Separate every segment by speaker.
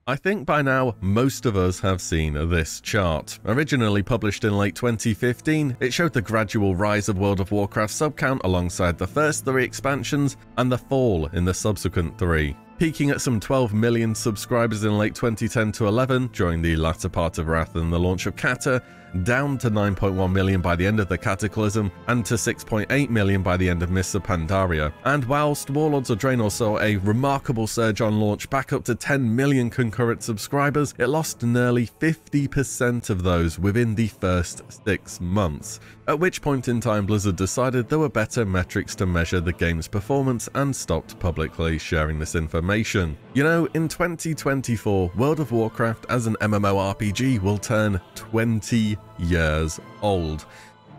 Speaker 1: I think by now most of us have seen this chart. Originally published in late 2015, it showed the gradual rise of World of Warcraft subcount alongside the first 3 expansions and the fall in the subsequent 3. Peaking at some 12 million subscribers in late 2010 to 11 during the latter part of Wrath and the launch of Cata, down to 9.1 million by the end of the Cataclysm, and to 6.8 million by the end of Mists of Pandaria. And whilst Warlords of Draenor saw a remarkable surge on launch back up to 10 million concurrent subscribers, it lost nearly 50% of those within the first 6 months, at which point in time Blizzard decided there were better metrics to measure the game's performance and stopped publicly sharing this information. You know, in 2024, World of Warcraft as an MMORPG will turn 20 years old.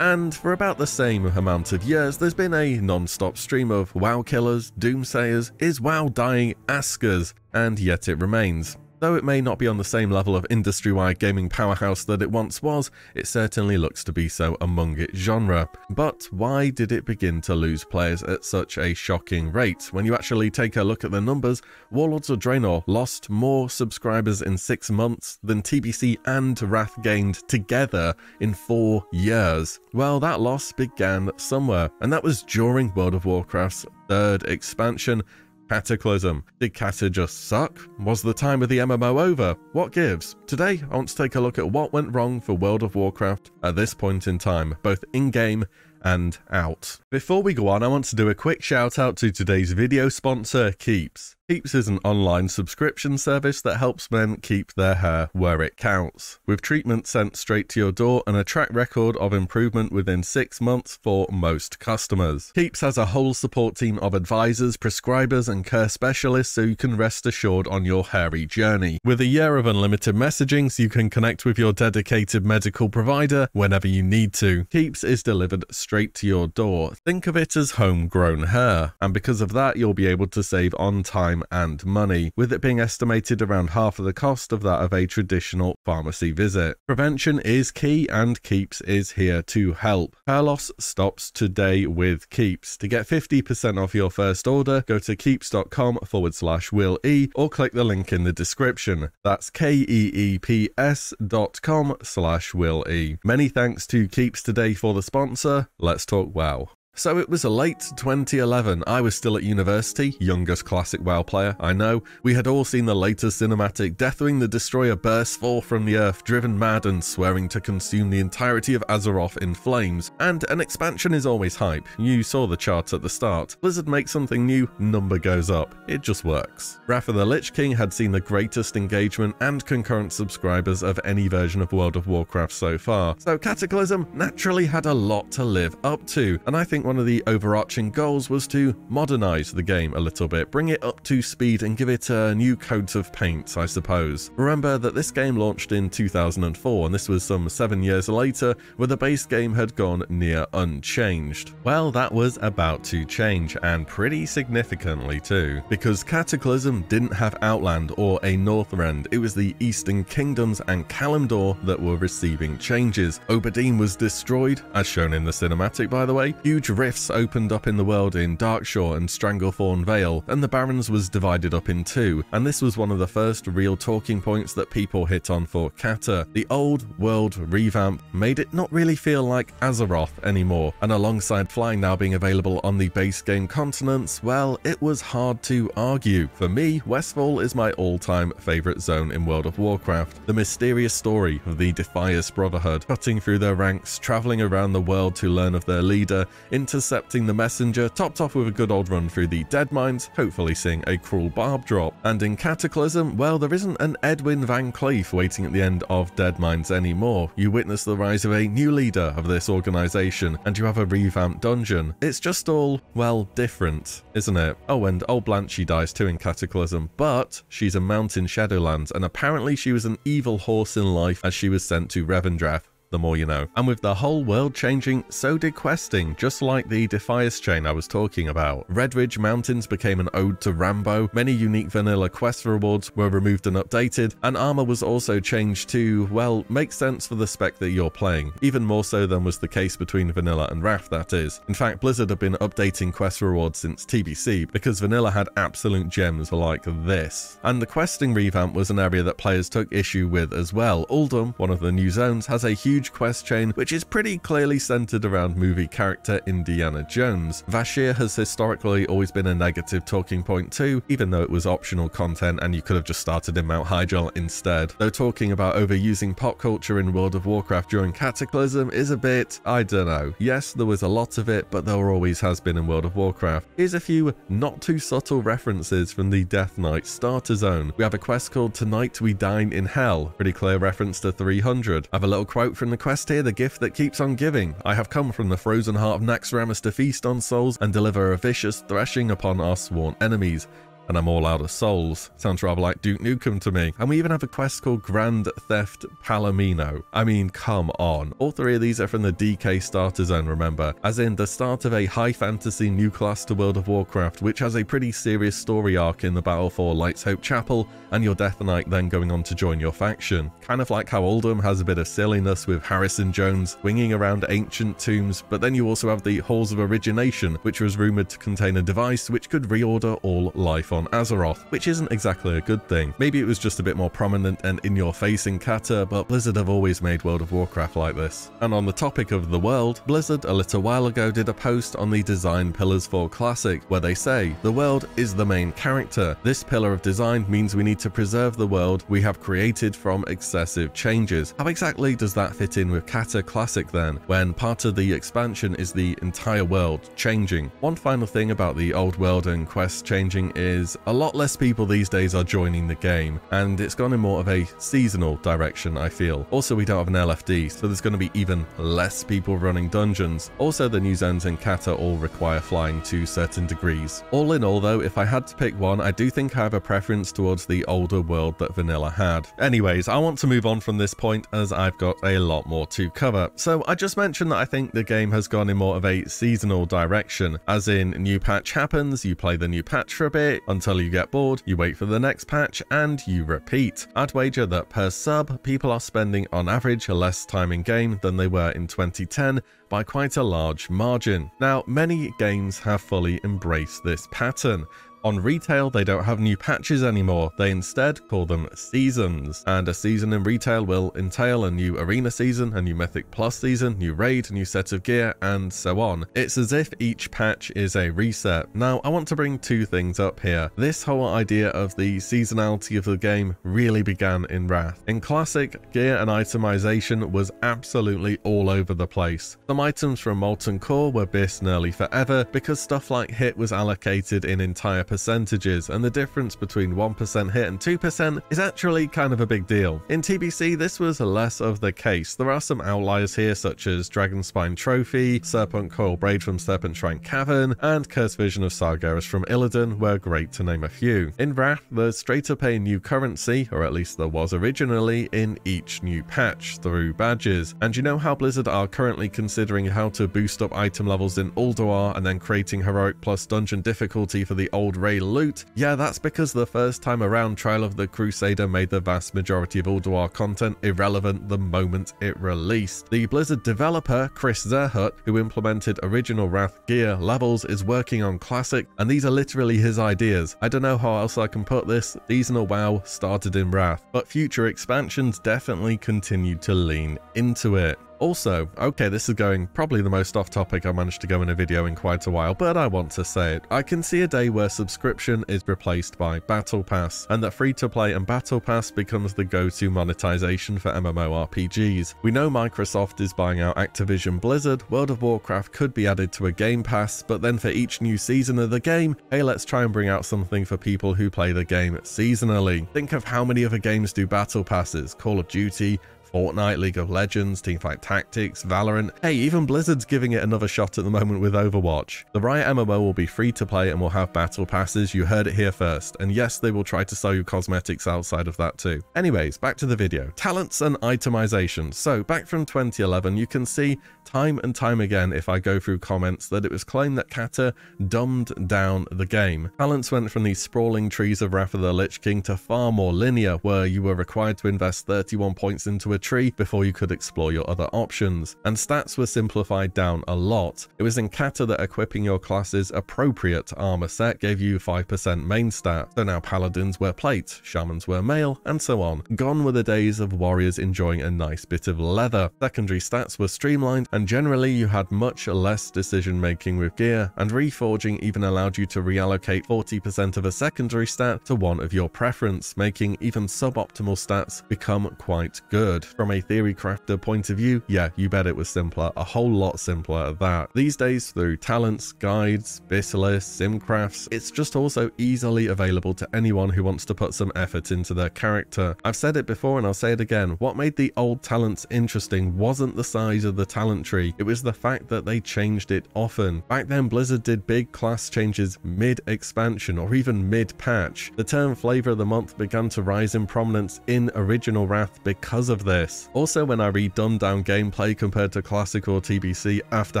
Speaker 1: And for about the same amount of years, there's been a non-stop stream of WoW killers, doomsayers, is WoW dying askers, and yet it remains. Though it may not be on the same level of industry-wide gaming powerhouse that it once was, it certainly looks to be so among its genre. But why did it begin to lose players at such a shocking rate? When you actually take a look at the numbers, Warlords of Draenor lost more subscribers in 6 months than TBC and Wrath gained together in 4 years. Well, that loss began somewhere, and that was during World of Warcraft's 3rd expansion, Cataclysm. Did Cata just suck? Was the time of the MMO over? What gives? Today, I want to take a look at what went wrong for World of Warcraft at this point in time, both in-game and out. Before we go on, I want to do a quick shout out to today's video sponsor, Keeps. Keeps is an online subscription service that helps men keep their hair where it counts, with treatment sent straight to your door and a track record of improvement within 6 months for most customers. Keeps has a whole support team of advisors, prescribers and care specialists, so you can rest assured on your hairy journey. With a year of unlimited messaging, so you can connect with your dedicated medical provider whenever you need to. Keeps is delivered straight to your door. Think of it as homegrown hair, and because of that you'll be able to save on time and money, with it being estimated around half of the cost of that of a traditional pharmacy visit. Prevention is key, and Keeps is here to help. Hair loss stops today with Keeps. To get 50% off your first order, go to keeps.com/WillE or click the link in the description. That's keeps.com/WillE. Many thanks to Keeps today for the sponsor. Let's talk WoW. So it was late 2011, I was still at university, youngest classic WoW player, I know. We had all seen the latest cinematic, Deathwing the Destroyer bursts forth from the earth, driven mad and swearing to consume the entirety of Azeroth in flames. And an expansion is always hype, you saw the chart at the start. Blizzard makes something new, number goes up, it just works. Wrath of the Lich King had seen the greatest engagement and concurrent subscribers of any version of World of Warcraft so far, so Cataclysm naturally had a lot to live up to, and I think one of the overarching goals was to modernize the game a little bit, bring it up to speed and give it a new coat of paint, I suppose. Remember that this game launched in 2004, and this was some 7 years later, where the base game had gone near unchanged. Well, that was about to change, and pretty significantly too, because Cataclysm didn't have Outland or a Northrend, it was the Eastern Kingdoms and Kalimdor that were receiving changes. Oberdeen was destroyed, as shown in the cinematic by the way, huge rifts opened up in the world in Darkshore and Stranglethorn Vale, and the Barrens was divided up in 2, and this was one of the first real talking points that people hit on for Cata. The old world revamp made it not really feel like Azeroth anymore, and alongside flying now being available on the base game continents, well, it was hard to argue. For me, Westfall is my all-time favourite zone in World of Warcraft. The mysterious story of the Defias Brotherhood, cutting through their ranks, travelling around the world to learn of their leader, intercepting the messenger, topped off with a good old run through the Deadmines, hopefully seeing a cruel barb drop. And in Cataclysm, well, there isn't an Edwin Van Cleef waiting at the end of Deadmines anymore. You witness the rise of a new leader of this organisation, and you have a revamped dungeon. It's just all, well, different, isn't it? Oh, and old Blanchy dies too in Cataclysm, but she's a mount in Shadowlands, and apparently she was an evil horse in life as she was sent to Revendreth. the more you know. And with the whole world changing, so did questing, just like the Defias chain I was talking about. Red Ridge Mountains became an ode to Rambo, many unique vanilla quest rewards were removed and updated, and armor was also changed to, well, make sense for the spec that you're playing, even more so than was the case between vanilla and Wrath, that is. In fact, Blizzard have been updating quest rewards since TBC, because vanilla had absolute gems like this. And the questing revamp was an area that players took issue with as well. Uldum, one of the new zones, has a huge quest chain which is pretty clearly centered around movie character Indiana Jones. Vashir has historically always been a negative talking point too, even though it was optional content and you could have just started in Mount Hyjal instead. Though talking about overusing pop culture in World of Warcraft during Cataclysm is a bit, I don't know. Yes, there was a lot of it, but there always has been in World of Warcraft. Here's a few not too subtle references from the Death Knight starter zone. We have a quest called Tonight We Dine in Hell, pretty clear reference to 300. I have a little quote from the quest here, the gift that keeps on giving. I have come from the frozen heart of Naxxramas to feast on souls and deliver a vicious threshing upon our sworn enemies. And I'm all out of souls. Sounds rather like Duke Nukem to me. And we even have a quest called Grand Theft Palomino. I mean, come on. All three of these are from the DK starter zone, remember, as in the start of a high fantasy new class to World of Warcraft, which has a pretty serious story arc in the battle for Light's Hope Chapel, and your Death Knight then going on to join your faction. Kind of like how Uldum has a bit of silliness with Harrison Jones winging around ancient tombs, but then you also have the Halls of Origination, which was rumored to contain a device which could reorder all life on Azeroth, which isn't exactly a good thing. Maybe it was just a bit more prominent and in your face in Cata, but Blizzard have always made World of Warcraft like this. And on the topic of the world, Blizzard a little while ago did a post on the design pillars for Classic, where they say, the world is the main character. This pillar of design means we need to preserve the world we have created from excessive changes. How exactly does that fit in with Cata Classic then, when part of the expansion is the entire world changing? One final thing about the old world and quests changing is a lot less people these days are joining the game, and it's gone in more of a seasonal direction, I feel. Also, we don't have an LFD, so there's going to be even less people running dungeons. Also, the new zones in Cata all require flying to certain degrees. All in all though, if I had to pick one, I do think I have a preference towards the older world that vanilla had. Anyways, I want to move on from this point as I've got a lot more to cover. So I just mentioned that I think the game has gone in more of a seasonal direction, as in new patch happens, you play the new patch for a bit, until you get bored, you wait for the next patch, and you repeat. I'd wager that per sub, people are spending on average less time in game than they were in 2010 by quite a large margin. Now, many games have fully embraced this pattern. On retail, they don't have new patches anymore, they instead call them seasons. And a season in retail will entail a new arena season, a new Mythic Plus season, new raid, new set of gear, and so on. It's as if each patch is a reset. Now, I want to bring two things up here. This whole idea of the seasonality of the game really began in Wrath. In Classic, gear and itemization was absolutely all over the place. Some items from Molten Core were BIS nearly forever because stuff like hit was allocated in entire percentages, and the difference between 1% hit and 2% is actually kind of a big deal. In TBC, this was less of the case. There are some outliers here, such as Dragonspine Trophy, Serpent Coil Braid from Serpent Shrine Cavern, and Cursed Vision of Sargeras from Illidan were great to name a few. In Wrath, there's straight up a new currency, or at least there was originally, in each new patch through badges. And you know how Blizzard are currently considering how to boost up item levels in Ulduar and then creating heroic plus dungeon difficulty for the old Ray loot? Yeah, that's because the first time around, Trial of the Crusader made the vast majority of Ulduar content irrelevant the moment it released. The Blizzard developer, Chris Zerhut, who implemented original Wrath gear levels, is working on Classic, and these are literally his ideas. I don't know how else I can put this. Seasonal WoW started in Wrath, but future expansions definitely continued to lean into it. Also, okay, this is going probably the most off topic I managed to go in a video in quite a while, but I want to say it. I can see a day where subscription is replaced by Battle Pass, and that free-to-play and Battle Pass becomes the go-to monetization for MMORPGs. We know Microsoft is buying out Activision Blizzard, World of Warcraft could be added to a Game Pass, but then for each new season of the game, hey, let's try and bring out something for people who play the game seasonally. Think of how many other games do Battle Passes: Call of Duty, Fortnite, League of Legends, Teamfight Tactics, Valorant. Hey, even Blizzard's giving it another shot at the moment with Overwatch. The Riot MMO will be free to play and will have battle passes. You heard it here first. And yes, they will try to sell you cosmetics outside of that too. Anyways, back to the video. Talents and itemization. So back from 2011, you can see time and time again, if I go through comments, that it was claimed that Cata dumbed down the game. Talents went from these sprawling trees of Wrath of the Lich King to far more linear, where you were required to invest 31 points into a tree before you could explore your other options. And stats were simplified down a lot. It was in Cata that equipping your class's appropriate armor set gave you 5% main stat. So now paladins wear plate, shamans wear mail, and so on. Gone were the days of warriors enjoying a nice bit of leather. Secondary stats were streamlined, and generally you had much less decision making with gear, and reforging even allowed you to reallocate 40% of a secondary stat to one of your preference, making even suboptimal stats become quite good. From a theory crafter point of view, yeah, you bet it was simpler, a whole lot simpler at that. These days, through talents, guides, bit lists, simcrafts, it's just also easily available to anyone who wants to put some effort into their character. I've said it before and I'll say it again, what made the old talents interesting wasn't the size of the talent tree, it was the fact that they changed it often. Back then, Blizzard did big class changes mid-expansion or even mid-patch. The term flavor of the month began to rise in prominence in original Wrath because of this. Also, when I read dumbed down gameplay compared to Classic or TBC after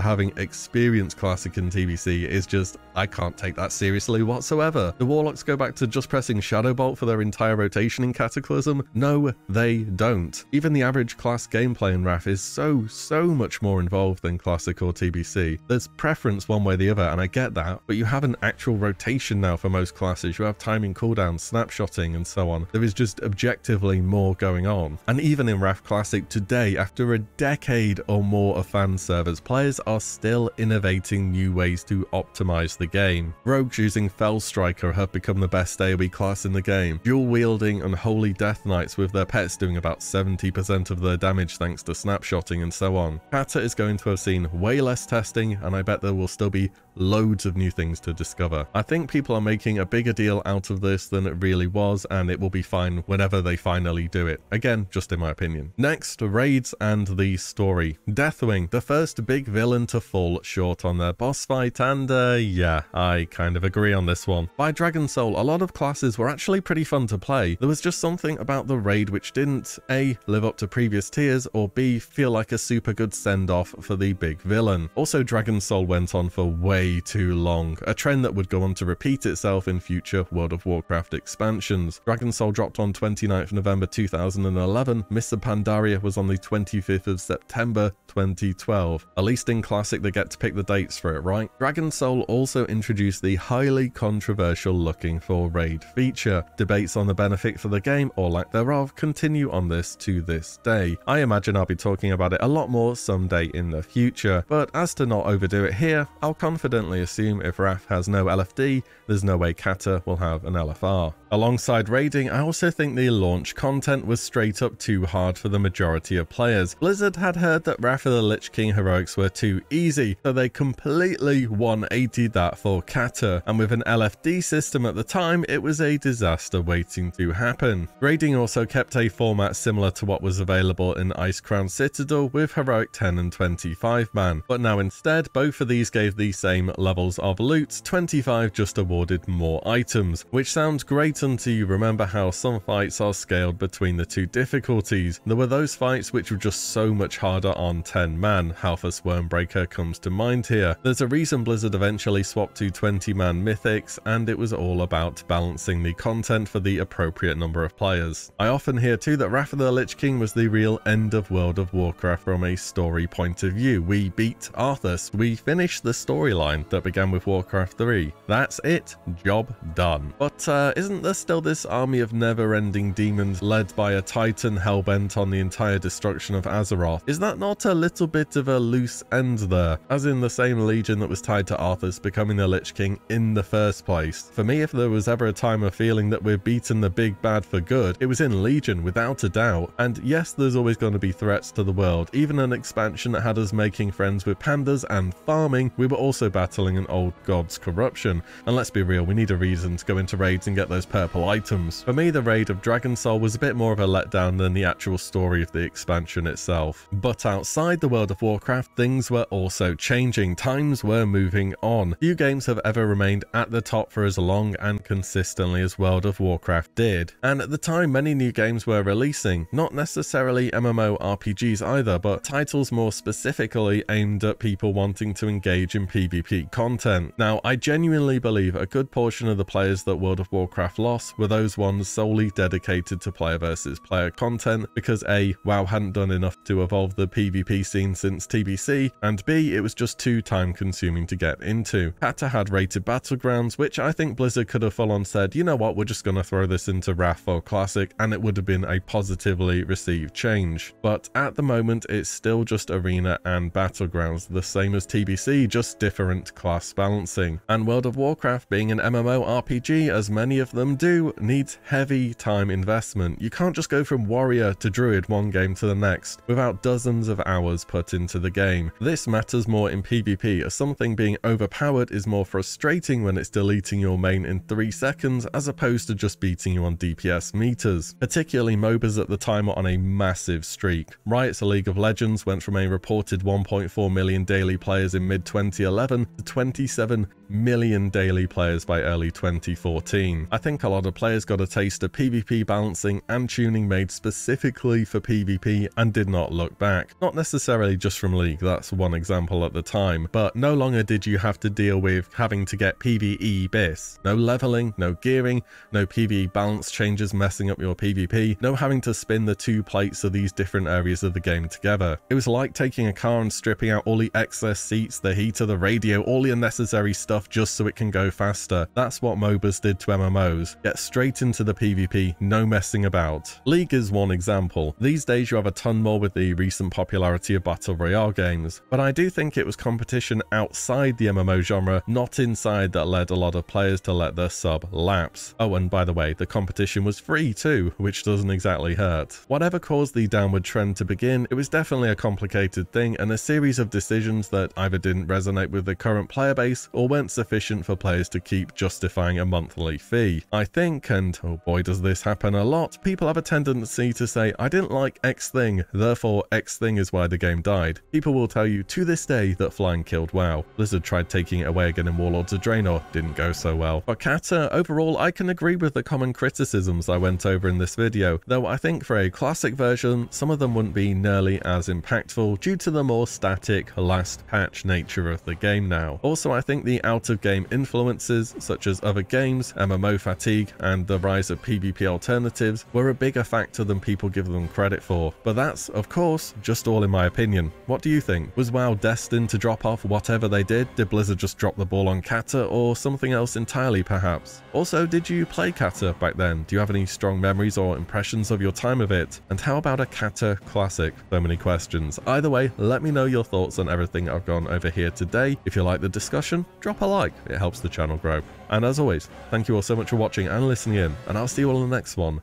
Speaker 1: having experienced Classic and TBC, is just, I can't take that seriously whatsoever. The Warlocks go back to just pressing Shadow Bolt for their entire rotation in Cataclysm? No, they don't. Even the average class gameplay in Wrath is so much more involved than Classic or TBC. There's preference one way or the other, and I get that, but you have an actual rotation now for most classes. You have timing cooldowns, snapshotting, and so on. There is just objectively more going on. And even in Wrath Classic today, after a decade or more of fan servers, players are still innovating new ways to optimize the game. Rogues using Fell Striker have become the best AoE class in the game. Dual wielding Unholy Death Knights with their pets doing about 70% of their damage thanks to snapshotting and so on. Cata is going to have seen way less testing, and I bet there will still be loads of new things to discover. I think people are making a bigger deal out of this than it really was, and it will be fine whenever they finally do it. Again, just in my opinion. Next, raids and the story. Deathwing, the first big villain to fall short on their boss fight, and yeah, I kind of agree on this one. By Dragon Soul, a lot of classes were actually pretty fun to play. There was just something about the raid which didn't A, live up to previous tiers, or B, feel like a super good send-off for the big villain. Also, Dragon Soul went on for way too long, a trend that would go on to repeat itself in future World of Warcraft expansions. Dragon Soul dropped on 29th November 2011, Mr. Pandaria was on the 25th of September 2012. At least in Classic they get to pick the dates for it, right? Dragon Soul also introduced the highly controversial looking for raid feature. Debates on the benefit for the game, or lack thereof, continue on this to this day. I imagine I'll be talking about it a lot more someday in the future, but as to not overdo it here, I'll confidently assume if Wrath has no LFD, there's no way Cata will have an LFR. Alongside raiding, I also think the launch content was straight up too hard for the majority of players. Blizzard had heard that Wrath of the Lich King heroics were too easy, so they completely 180'd that for Cata, and with an LFD system at the time, it was a disaster waiting to happen. Raiding also kept a format similar to what was available in Icecrown Citadel with heroic 10 and 25 man, but now instead both of these gave the same levels of loot. 25 just awarded more items, which sounds great until you remember how some fights are scaled between the two difficulties. There were those fights which were just so much harder on 10 man. Halphus Wormbreaker comes to mind here. There's a reason Blizzard eventually swapped to 20 man mythics, and it was all about balancing the content for the appropriate number of players. I often hear too that Wrath of the Lich King was the real end of World of Warcraft from a story point of view. We beat Arthas, we finished the storyline that began with Warcraft 3. That's it, job done. But isn't there still this army of never-ending demons led by a titan hellbent on the entire destruction of Azeroth? Is that not a little bit of a loose end there? As in the same legion that was tied to Arthas becoming the Lich King in the first place. For me, if there was ever a time of feeling that we've beaten the big bad for good, it was in Legion without a doubt. And yes, there's always going to be threats to the world. Even an expansion that had us making friends with pandas and farming, we were also battling an old god's corruption. And let's be real, we need a reason to go into raids and get those purple items. For me, the raid of Dragon Soul was a bit more of a letdown than the actual story of the expansion itself. But outside the World of Warcraft, things were also changing. Times were moving on. Few games have ever remained at the top for as long and consistently as World of Warcraft did. And at the time, many new games were releasing, not necessarily MMORPGs either, but titles more specifically aimed at people wanting to engage in PvP content. Now, I genuinely believe a good portion of the players that World of Warcraft lost were those ones solely dedicated to player versus player content, because A, WoW hadn't done enough to evolve the PvP scene since TBC, and B, it was just too time consuming to get into. Cata had rated Battlegrounds, which I think Blizzard could have full on said, you know what, we're just gonna throw this into Wrath or Classic, and it would have been a positively received change. But at the moment, it's still just Arena and Battlegrounds, the same as TBC, just different class balancing. And World of Warcraft, being an MMORPG, as many of them do, needs heavy time investment. You can't just go from warrior to druid one game to the next without dozens of hours put into the game. This matters more in PvP, as something being overpowered is more frustrating when it's deleting your main in 3 seconds as opposed to just beating you on DPS meters. Particularly MOBAs at the time were on a massive streak. Riot's League of Legends went from a reported 1.4 million daily players in mid-2011 to 27 million daily players by early 2014. I think a lot of players got a taste of PvP balancing and tuning made specifically for PvP and did not look back. Not necessarily just from League, that's one example at the time, but no longer did you have to deal with having to get PvE bis. No leveling, no gearing, no PvE balance changes messing up your PvP, no having to spin the 2 plates of these different areas of the game together. It was like taking a car and stripping out all the excess seats, the heater, the radio, all the unnecessary stuff just so it can go faster. That's what MOBAs did to MMOs. Get straight into the PvP, no messing about. League is one example. These days you have a ton more with the recent popularity of Battle Royale games, but I do think it was competition outside the MMO genre, not inside, that led a lot of players to let their sub lapse. Oh, and by the way, the competition was free too, which doesn't exactly hurt. Whatever caused the downward trend to begin, it was definitely a complicated thing and a series of decisions that either didn't resonate with the current player base or weren't sufficient for players to keep justifying a monthly fee. I think, and oh boy does this happen a lot, people have a tendency to say, I didn't like X thing, therefore X thing is why the game died. People will tell you to this day that flying killed WoW. Blizzard tried taking it away again in Warlords of Draenor, didn't go so well. For Cata, overall I can agree with the common criticisms I went over in this video, though I think for a classic version, some of them wouldn't be nearly as impactful due to the more static last patch nature of the game now. Also, I think the out of game influences such as other games, MMO fatigue, and the rise of PvP alternatives were a bigger factor than people give them credit for. But that's, of course, just all in my opinion. What do you think? Was WoW destined to drop off whatever they did? Did Blizzard just drop the ball on Cata, or something else entirely perhaps? Also, did you play Cata back then? Do you have any strong memories or impressions of your time of it? And how about a Cata classic? So many questions. Either way, let me know your thoughts on everything I've gone over here today. If you like the discussion, drop a like, it helps the channel grow. And as always, thank you all so much for watching and listening in, and I'll see you all in the next one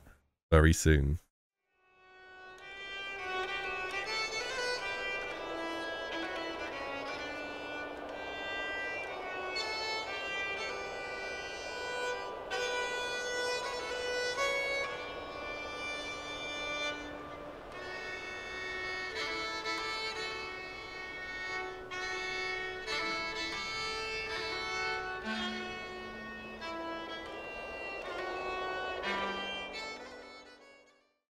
Speaker 1: very soon.